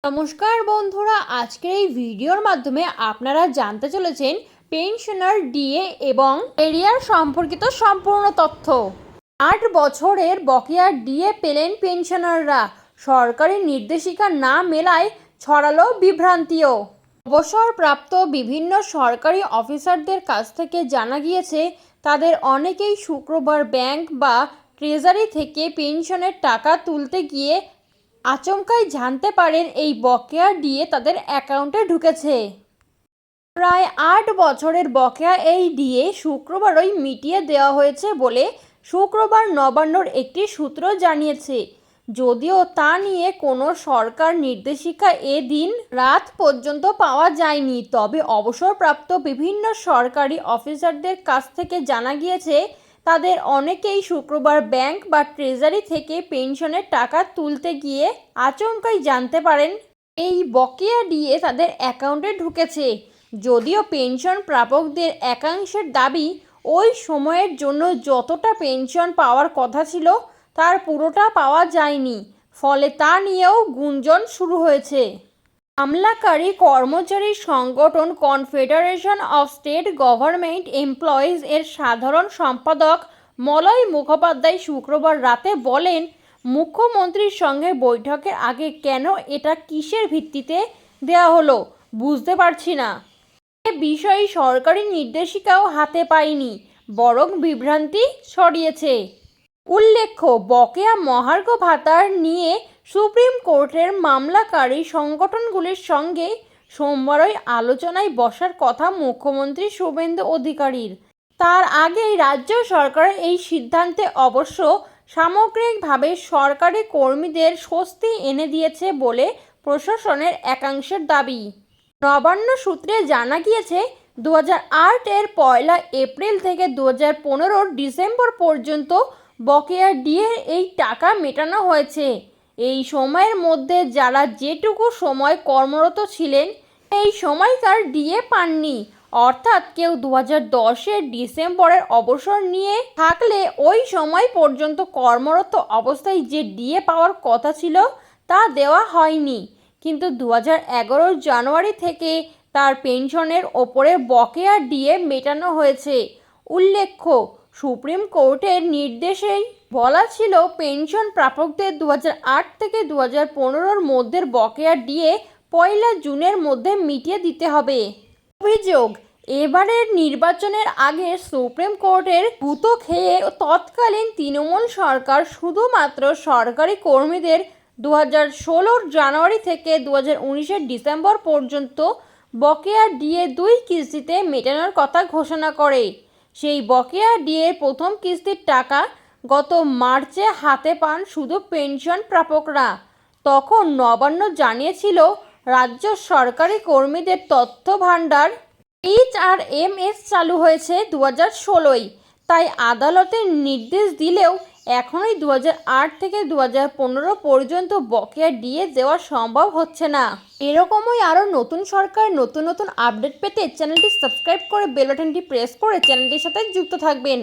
নমস্কার বন্ধুরা, আজকের এই ভিডিওর মাধ্যমে আপনারা জানতে চলেছেন পেনশনার ডিএ এবং এরিয়ার সম্পর্কিত সম্পূর্ণ তথ্য। 8 বছরের বকেয়া ডিএ পেলেন পেনশনাররা। সরকারি নির্দেশিকা না মেলায় ছড়ালো বিভ্রান্তিও। অবসরপ্রাপ্ত বিভিন্ন সরকারি অফিসারদের কাছ থেকে জানা গিয়েছে, তাদের অনেকেই শুক্রবার ব্যাংক বা ট্রেজারি থেকে পেনশনের টাকা তুলতে গিয়ে আচমকাই জানতে পারেন এই বকেয়া ডিএ তাদের অ্যাকাউন্টে ঢুকেছে। প্রায় 8 বছরের বকেয়া এই ডিএ শুক্রবারই মিটিয়ে দেওয়া হয়েছে বলে শুক্রবার নবান্নর একটি সূত্র জানিয়েছে। যদিও তা নিয়ে কোনো সরকার নির্দেশিকা এদিন রাত পর্যন্ত পাওয়া যায়নি, তবে অবসরপ্রাপ্ত বিভিন্ন সরকারি অফিসারদের কাছ থেকে জানা গিয়েছে, তাদের অনেকেই শুক্রবার ব্যাংক বা ট্রেজারি থেকে পেনশনের টাকা তুলতে গিয়ে আচমকাই জানতে পারেন এই বকেয়া ডিএ তাদের অ্যাকাউন্টে ঢুকেছে। যদিও পেনশন প্রাপকদের একাংশের দাবি, ওই সময়ের জন্য যতটা পেনশন পাওয়ার কথা ছিল তার পুরোটা পাওয়া যায়নি, ফলে তা নিয়েও গুঞ্জন শুরু হয়েছে। হামলাকারী কর্মচারী সংগঠন confederation of state government employees এর সাধারণ সম্পাদক মলয় মুখোপাধ্যায় শুক্রবার রাতে বলেন, মুখ্যমন্ত্রীর সঙ্গে বৈঠকের আগে কেন এটা কিসের ভিত্তিতে দেওয়া হলো বুঝতে পারছি না। এ বিষয়ে সরকারি নির্দেশিকাও হাতে পাইনি, বরং বিভ্রান্তি ছড়িয়েছে। উল্লেখ্য, বকেয়া মহার্ঘ ভাতার নিয়ে সুপ্রিম কোর্টের মামলাকারী সংগঠনগুলির সঙ্গে সোমবারই আলোচনায় বসার কথা মুখ্যমন্ত্রী শুভেন্দু অধিকারীর। তার আগেই রাজ্য সরকারের এই সিদ্ধান্তে অবশ্য সামগ্রিকভাবে সরকারি কর্মীদের স্বস্তি এনে দিয়েছে বলে প্রশাসনের একাংশের দাবি। নবান্ন সূত্রে জানা গিয়েছে, 2008 এর 1 এপ্রিল থেকে 2015 ডিসেম্বর পর্যন্ত বকেয়া ডিএ এই টাকা মেটানো হয়েছে। এই সময়ের মধ্যে যারা যেটুকু সময় কর্মরত ছিলেন এই সময়কার ডিএ পাননি, অর্থাৎ কেউ 2010-এর ডিসেম্বরের অবসর নিয়ে থাকলে ওই সময় পর্যন্ত কর্মরত অবস্থায় যে ডিএ পাওয়ার কথা ছিল তা দেওয়া হয়নি, কিন্তু 2011 জানুয়ারি থেকে তার পেনশনের ওপরে বকেয়া ডিএ মেটানো হয়েছে। উল্লেখ্য, সুপ্রিম কোর্টের নির্দেশেই বলা ছিল পেনশন প্রাপকদের 2008 থেকে 2015 মধ্যে বকেয়া ডিএ 1 জুনের মধ্যে মিটিয়ে দিতে হবে। অভিযোগ, এবারের নির্বাচনের আগে সুপ্রিম কোর্টের গুঁতো খেয়ে তৎকালীন তৃণমূল সরকার শুধুমাত্র সরকারি কর্মীদের 2016 জানুয়ারি থেকে 2019 ডিসেম্বর পর্যন্ত বকেয়া ডিএ 2 কিস্তিতে মেটানোর কথা ঘোষণা করে। সেই বকেয়া ডিএর প্রথম কিস্তির টাকা গত মার্চে হাতে পান শুধু পেনশন প্রাপকরা। তখন নবান্ন জানিয়েছিল, রাজ্য সরকারি কর্মীদের তথ্য ভাণ্ডার HRMS চালু হয়েছে 2016-ই, তাই আদালতের নির্দেশ দিলেও এখনই 2008 থেকে 2015 পর্যন্ত বকেয়া ডিএ দেওয়া সম্ভব হচ্ছে না। এরকমই আরও নতুন সরকার নতুন আপডেট পেতে চ্যানেলটি সাবস্ক্রাইব করে বেল বাটনটি প্রেস করে চ্যানেলটির সাথে যুক্ত থাকবেন।